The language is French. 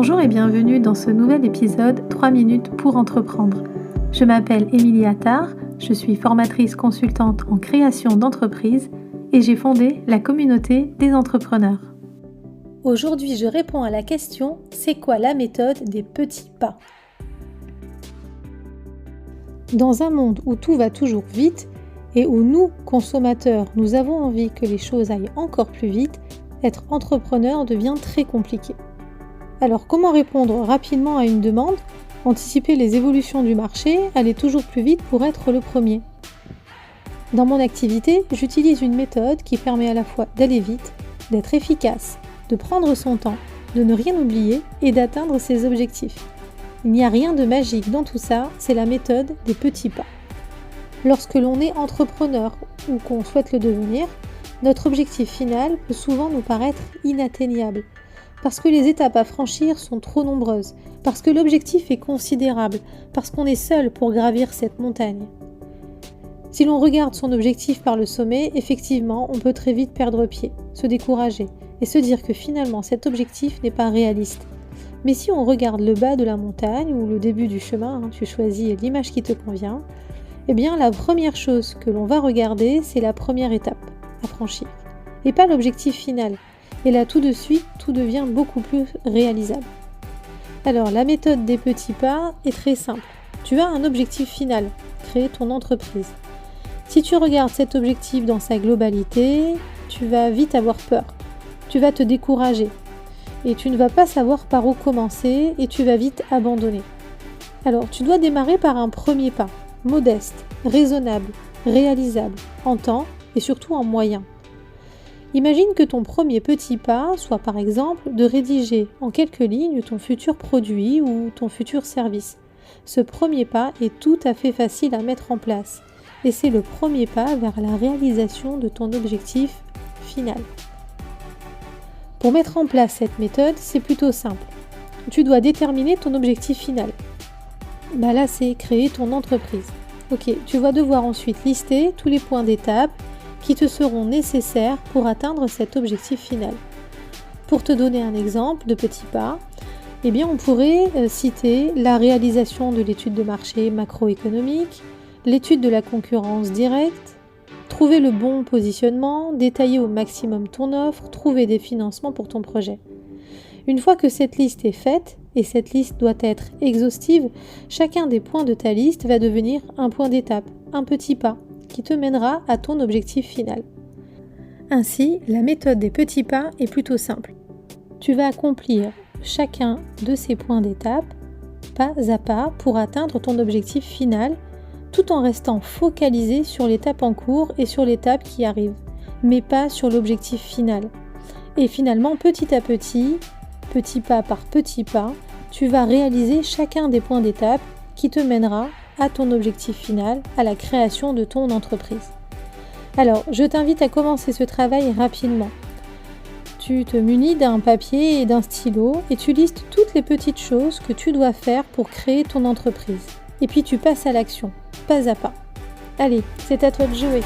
Bonjour et bienvenue dans ce nouvel épisode 3 minutes pour entreprendre. Je m'appelle Émilie Attard, je suis formatrice consultante en création d'entreprise et j'ai fondé la communauté des entrepreneurs. Aujourd'hui, je réponds à la question « C'est quoi la méthode des petits pas ?» Dans un monde où tout va toujours vite et où nous, consommateurs, nous avons envie que les choses aillent encore plus vite, être entrepreneur devient très compliqué. Alors comment répondre rapidement à une demande, anticiper les évolutions du marché, aller toujours plus vite pour être le premier ? Dans mon activité, j'utilise une méthode qui permet à la fois d'aller vite, d'être efficace, de prendre son temps, de ne rien oublier et d'atteindre ses objectifs. Il n'y a rien de magique dans tout ça, c'est la méthode des petits pas. Lorsque l'on est entrepreneur ou qu'on souhaite le devenir, notre objectif final peut souvent nous paraître inatteignable, parce que les étapes à franchir sont trop nombreuses, parce que l'objectif est considérable, parce qu'on est seul pour gravir cette montagne. Si l'on regarde son objectif par le sommet, effectivement, on peut très vite perdre pied, se décourager et se dire que finalement cet objectif n'est pas réaliste. Mais si on regarde le bas de la montagne ou le début du chemin, tu choisis l'image qui te convient, eh bien la première chose que l'on va regarder, c'est la première étape à franchir, et pas l'objectif final. Et là, tout de suite, tout devient beaucoup plus réalisable. Alors, la méthode des petits pas est très simple. Tu as un objectif final, créer ton entreprise. Si tu regardes cet objectif dans sa globalité, tu vas vite avoir peur. Tu vas te décourager. Et tu ne vas pas savoir par où commencer et tu vas vite abandonner. Alors, tu dois démarrer par un premier pas, modeste, raisonnable, réalisable, en temps et surtout en moyens. Imagine que ton premier petit pas soit par exemple de rédiger en quelques lignes ton futur produit ou ton futur service. Ce premier pas est tout à fait facile à mettre en place et c'est le premier pas vers la réalisation de ton objectif final. Pour mettre en place cette méthode, c'est plutôt simple. Tu dois déterminer ton objectif final. Là, c'est créer ton entreprise. Ok, tu vas devoir ensuite lister tous les points d'étape qui te seront nécessaires pour atteindre cet objectif final. Pour te donner un exemple de petits pas, on pourrait citer la réalisation de l'étude de marché macroéconomique, l'étude de la concurrence directe, trouver le bon positionnement, détailler au maximum ton offre, trouver des financements pour ton projet. Une fois que cette liste est faite, et cette liste doit être exhaustive, chacun des points de ta liste va devenir un point d'étape, un petit pas, qui te mènera à ton objectif final. Ainsi, la méthode des petits pas est plutôt simple. Tu vas accomplir chacun de ces points d'étape, pas à pas, pour atteindre ton objectif final, tout en restant focalisé sur l'étape en cours et sur l'étape qui arrive, mais pas sur l'objectif final. Et finalement, petit à petit, petit pas par petit pas, tu vas réaliser chacun des points d'étape qui te mènera à ton objectif final, à la création de ton entreprise. Alors, je t'invite à commencer ce travail rapidement. Tu te munis d'un papier et d'un stylo et tu listes toutes les petites choses que tu dois faire pour créer ton entreprise. Et puis tu passes à l'action, pas à pas. Allez, c'est à toi de jouer.